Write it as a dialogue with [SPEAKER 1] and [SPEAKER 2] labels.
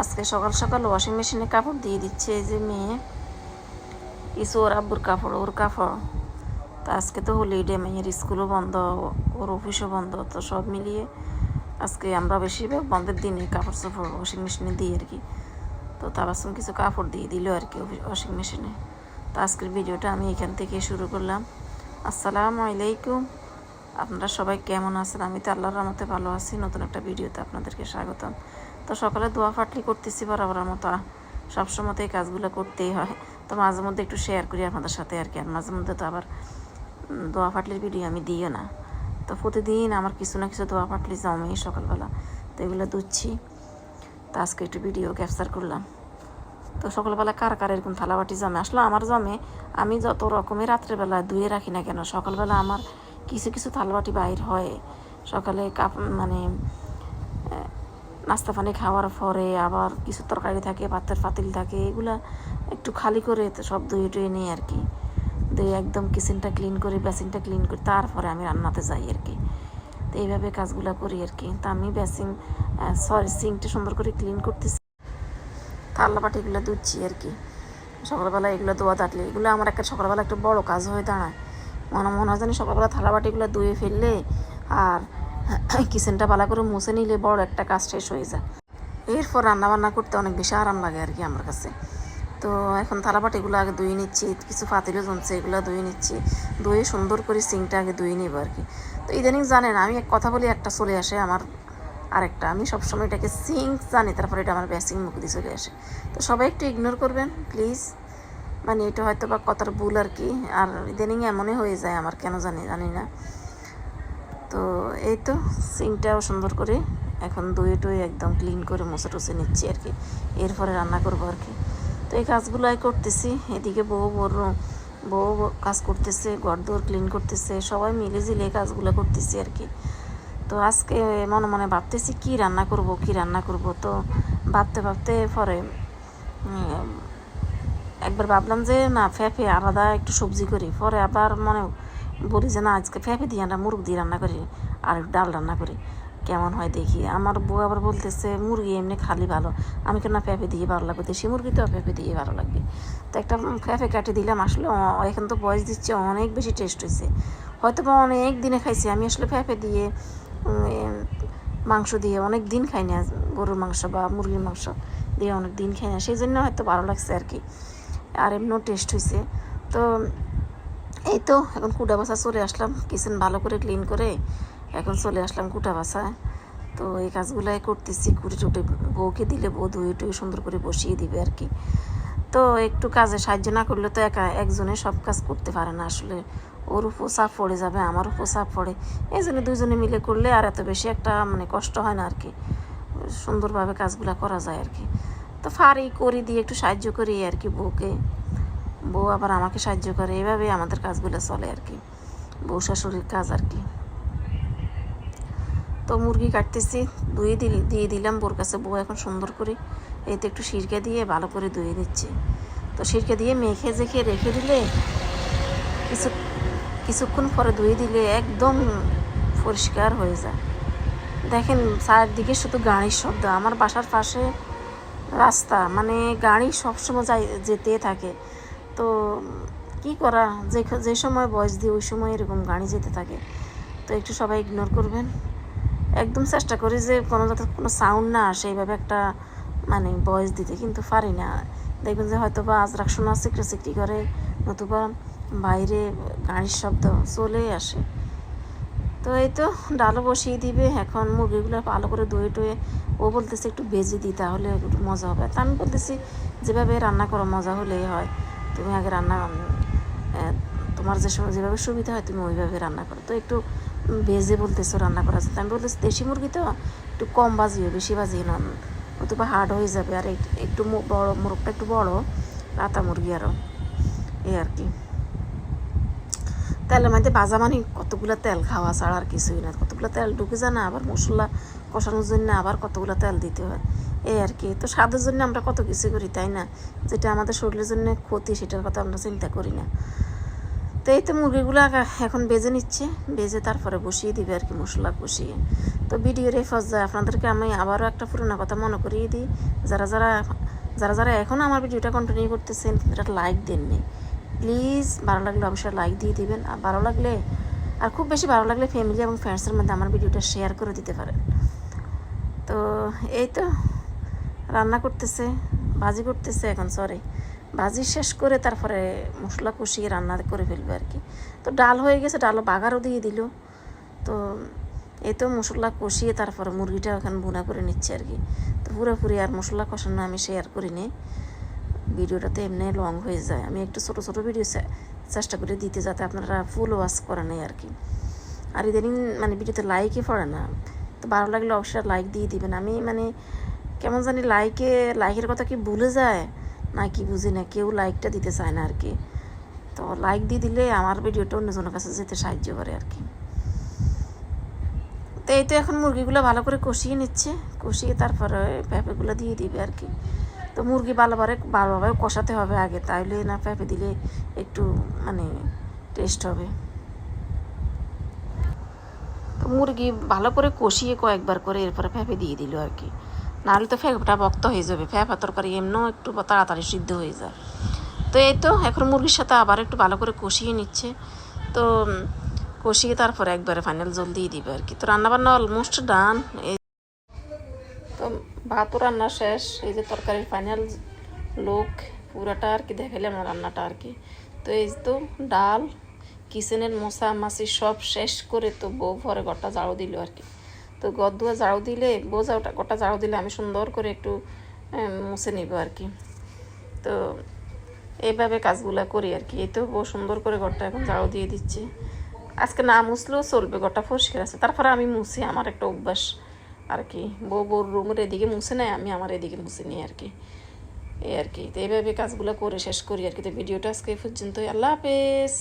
[SPEAKER 1] আজকে সকাল সকাল ওয়াশিং মেশিনে কাপড় দিয়ে দিচ্ছে এই যে মেয়ে, কিছু ওর আব্বুর কাপড়, ওর কাপড়। তো আজকে তো হলিডে, মেয়ের স্কুলও বন্ধ, ওর অফিসও বন্ধ, তো সব মিলিয়ে আজকে আমরা বেশিরভাগ বন্ধের দিনে কাপড় চোপড় ওয়াশিং মেশিনে দিই আর কি। তো তাবাসুম কিছু কাপড় দিয়ে দিল আর কি ওয়াশিং মেশিনে। তো আজকের ভিডিওটা আমি এখান থেকে শুরু করলাম। আসসালামু আলাইকুম, আপনারা সবাই কেমন আছেন? আমি তো আল্লাহর রহমতে ভালো আছি। নতুন একটা ভিডিওতে আপনাদেরকে স্বাগতম। তো সকালে দোয়া ফাটলি করতেছি বরাবর মতো, সবসময় এই কাজগুলো করতেই হয়। তো মাঝে মধ্যে একটু শেয়ার করি আপনাদের সাথে আর কি। আর মাঝে মধ্যে তো আবার দোয়া ফাটলির ভিডিও আমি দিইও না। তো প্রতিদিন আমার কিছু না কিছু দোয়া ফাটলি জমে সকালবেলা, তো এগুলো দুচ্ছি। তো আজকে একটু ভিডিও ক্যাপচার করলাম। তো সকালবেলা কার কার এরকম থালাবাটি জমে? আসলে আমার জমে, আমি যত রকমের রাত্রেবেলা ধুয়ে রাখি না কেন, সকালবেলা আমার কিছু কিছু থালাবাটি বাইর হয়। সকালে মানে নাস্তা পানি খাওয়ার পরে আবার কিছু তরকারি থাকে, পাতের পাতিল থাকে, এগুলা একটু খালি করে তো সব ধুয়ে টুয়ে নিই আর কি। ধুয়ে একদম কিচেনটা ক্লিন করি, বেসিনটা ক্লিন করি, তারপরে আমি রান্নাতে যাই আর কি। তো এইভাবে কাজগুলো করি আর কি। তা আমি সিঙ্কটা সুন্দর করে ক্লিন করতেছি, থালাবাটিগুলো ধুচ্ছি আর কি। সকালবেলা এগুলো ধোয়া থাকলে এগুলো আমার একটা সকালবেলা একটা বড় কাজ হয়ে দাঁড়ায়। মনে হয় জানি সকালবেলা থালাবাটিগুলো ধুয়ে ফেললে আর কিচেনটা ভালো করে মুছে নিলে বড় একটা কাজ শেষ হয়ে যায়। এরপর রান্নাবান্না করতে অনেক বেশি আরাম লাগে আর কি আমার কাছে। তো এখন থালাবাটিগুলো আগে ধুয়ে নিচ্ছি, কিছু পাতিলও জমছে, এগুলো ধুয়ে নিচ্ছি। ধুয়ে সুন্দর করে সিঙ্কটা আগে ধুয়ে নিব আর কি। তো ইদানিং জানেন আমি এক কথা বলি একটা চলে আসে আমার আরেকটা, আমি সবসময় এটাকে সিঙ্ক জানি, তারপরে এটা আমার বেসিং মুখ দিয়ে চলে আসে। তো সবাই একটু ইগনোর করবেন প্লিজ, মানে এটা হয়তো বা কথার ভুল আর কি। আর ইদানিং এমনই হয়ে যায় আমার, কেন জানি না। তো এই তো সিঙ্কটাও সুন্দর করে এখন ধুয়ে টুয়ে একদম ক্লিন করে মুছে টুছে নিচ্ছি আর কি। এরপরে রান্না করবো আর কি। তো এই কাজগুলোই করতেছি। এদিকে বউ কাজ করতেছে, ঘর দোর ক্লিন করতেছে, সবাই মিলে জিলে কাজগুলো করতেছি আর কি। তো আজকে মনে মনে ভাবতেছি কি রান্না করব। তো ভাবতে ভাবতে পরে একবার ভাবলাম যে না, ফ্যাফে আলাদা একটু সবজি করি। পরে আবার মনে বলি যে না, আজকে ফ্যাফে দিয়ে আমরা মুরগ দিয়ে রান্না করি আর ডাল রান্না করি, কেমন হয় দেখি। আমার বউ আবার বলতেছে মুরগি এমনি খালি ভালো, আমি কেন ফ্যাফে দিয়ে ভালো লাগবে, দেশি মুরগি তো ফ্যাফে দিয়ে ভালো লাগবে। তো একটা ফ্যাফে কাটে দিলাম। আসলে এখন তো বয়স দিচ্ছে, অনেক বেশি টেস্ট হয়েছে। হয়তো বা অনেক দিনে খাইছি আমি আসলে ফ্যাফে দিয়ে মাংস দিয়ে অনেক দিন খাই না, গরুর মাংস বা মুরগির মাংস দিয়ে অনেক দিন খাই না, সেই জন্য হয়তো ভালো লাগছে আর কি। আর এমনিও টেস্ট হয়েছে। তো এই তো এখন কুটা বাসা চলে আসলাম, কিচেন ভালো করে ক্লিন করে এখন চলে আসলাম কুটা বাসায়। তো এই কাজগুলাই করতেছি, কুটে টুটে বউকে দিলে বউ ধুয়ে টুয়ে সুন্দর করে বসিয়ে দিবে আর কি। তো একটু কাজে সাহায্য না করলে তো একজনে সব কাজ করতে পারে না আসলে। ওর উপর চাপ পড়ে যাবে, আমার উপর চাপ পড়ে, এই জন্য দুজনে মিলে করলে আর এত বেশি একটা মানে কষ্ট হয় না আর কি। সুন্দরভাবে কাজগুলো করা যায় আর কি। তো করি দিয়ে একটু সাহায্য করি আর কি বউকে, বউ আবার আমাকে সাহায্য করে, এভাবে আমাদের কাজগুলো চলে আর কি, বউ শাশুড়ির কাজ আর কি। তো মুরগি কাটতেছি, দিয়ে দিলাম বউর কাছে। বউ এখন সুন্দর করে এতে একটু সিরকা দিয়ে ভালো করে ধুয়ে দিচ্ছে। তো সিরকা দিয়ে মেখে জেখে রেখে দিলে কিছুক্ষণ পরে ধুয়ে দিলে একদম পরিষ্কার হয়ে যায়। দেখেন চারদিকে শুধু গাড়ির শব্দ, আমার বাসার পাশে রাস্তা, মানে গাড়ি সবসময় যেতে থাকে। তো কি করা, যে সময় বয়স দিই ওই সময় এরকম গাড়ি যেতে থাকে। তো একটু সবাই ইগনোর করবেন। একদম চেষ্টা করি যে যাতে কোনো সাউন্ড না আসে, এইভাবে একটা মানে ভয়েস দিতে, কিন্তু পারি না। দেখবেন যে হয়তো বা আজরাক শোনা সিকরি করে, নতুবা বাইরে গাড়ির শব্দ চলে আসে। তো এই তো ডালও বসিয়ে দিবে এখন। মুরগিগুলো ভালো করে ধুয়ে টুয়ে ও বলতেছে একটু ভেজে দিই তাহলে একটু মজা হবে। তা আমি বলতেছি যেভাবে রান্না করো মজা হলেই হয়, তুমি আগে তোমার যে সময় যেভাবে সুবিধা হয় তুমি ওইভাবে রান্না করো। তো একটু ভেজে বলতেছো রান্না করা যায়। আমি বলতেছি দেশি মুরগি তো একটু কম বাজিও, বেশি বাজিয়ে না, অথবা হার্ড হয়ে যাবে। আর একটু বড় মোরগটা একটু বড়, রাতা মুরগি আরও, এই আর কি। তেলের মধ্যে ভাজা মানে কতগুলো তেল খাওয়া ছাড়া আর কিছুই না, কতগুলো তেল ঢুকে যায় না, আবার মশলা কষানোর জন্য আবার কতগুলো তেল দিতে হয়, এই আর কি। তো স্বাদের জন্য আমরা কত কিছু করি, তাই না? যেটা আমাদের শরীরের জন্য ক্ষতি সেটার কথা আমরা চিন্তা করি না। তো এই তো মুরগিগুলো এখন বেজে নিচ্ছে, বেজে তারপরে বসিয়ে দিবে আর কি, মশলা কষিয়ে। তো ভিডিওর এই পর্যায়ে আপনাদেরকে আমি আবারও একটা পুরোনো কথা মনে করিয়ে দিই, যারা যারা এখন আমার ভিডিওটা কন্টিনিউ করতেছেন কিন্তু একটা লাইক দেননি, প্লিজ ভালো লাগলে অবশ্যই লাইক দিয়ে দিবেন। আর ভালো লাগলে, আর খুব বেশি ভালো লাগলে ফ্যামিলি এবং ফ্রেন্ডসের মধ্যে আমার ভিডিওটা শেয়ার করে দিতে পারেন। তো এই তো রান্না করতেছে, ভাজি করতেছে এখন, ভাজি শেষ করে তারপরে মশলা কষিয়ে রান্না করে ফেলবে আর কি। তো ডাল হয়ে গেছে, ডালও বাগারও দিয়ে দিল। তো এই তো মশলা কষিয়ে তারপরে মুরগিটা ওখানে ভুনা করে নিচ্ছে আর কি। তো পুরোপুরি আর মশলা কষানো আমি শেয়ার করি নি, ভিডিওটাতে এমনি লং হয়ে যায়। আমি একটু ছোটো ছোটো ভিডিও চেষ্টা করে দিতে, যাতে আপনারা ফুল ওয়াচ করে নেই আর কি। আর ইদানিং মানে ভিডিওতে লাইকই পড়ে না, তো ভালো লাগলে অবশ্যই লাইক দিয়ে দিবেন। আমি মানে কেমন জানি লাইকের কথা কি ভুলে যায় না কি বুঝি না, কেউ লাইকটা দিতে চায় না আর কি। তো লাইক দিয়ে দিলে আমার ভিডিওটা অন্যজনের কাছে যেতে সাহায্য করে আর কি। তো এই তো এখন মুরগিগুলো ভালো করে কষিয়ে নিচ্ছে, কষিয়ে তারপরে পেঁপেগুলো দিয়ে দিবে আর কি। তো মুরগি ভালোভাবে কষাতে হবে আগে, তাইলে না পেঁপে দিলে একটু মানে টেস্ট হবে। তো মুরগি ভালো করে কষিয়ে কয়েকবার করে এরপরে পেঁপে দিয়ে দিল আর কি, নাহলে তো পেঁপেটা বক্ত হয়ে যাবে। পেঁপা তরকারি এমনিও একটু তাড়াতাড়ি সিদ্ধ হয়ে যায়। তো এই তো এখন মুরগির সাথে আবার একটু ভালো করে কষিয়ে নিচ্ছে। তো কষিয়ে তারপরে একবারে ফাইনাল জল দিয়ে দিবে আর কি। তো রান্নাবান্না অলমোস্ট ডান। এই তো ভাতও রান্না শেষ, এই যে তরকারির ফাইনাল লুক পুরাটা আর কি দেখাইলাম রান্নাটা আর কি। তো এই তো ডাল, কিচেনের মশা মাছি সব শেষ করে তো বউ ঘরে ঘরটা ঝাড়ু দিল আর কি। তো ঘর দুয়া ঝাড়ু দিলে বউ ঘরটা ঝাড়ু দিলে আমি সুন্দর করে একটু মুছে নিব আর কি। তো এইভাবে কাজগুলো করি আর কি। এই তো বউ সুন্দর করে ঘরটা এখন ঝাড়ু দিয়ে দিচ্ছে। আজকে না মুছলেও চলবে, ঘরটা পরিষ্কার আছে, তারপরে আমি মুছি, আমার একটা অভ্যাস আর কি। বউর রুমের এদিকে মুছে নেয়, আমি আমার এদিকে মুছে নিই আর কি, এই আর কি। তো এইভাবে কাজগুলো করে শেষ করি আর কি। তো ভিডিওটা আজকে এই পর্যন্তই, আল্লাহ হাফেজ।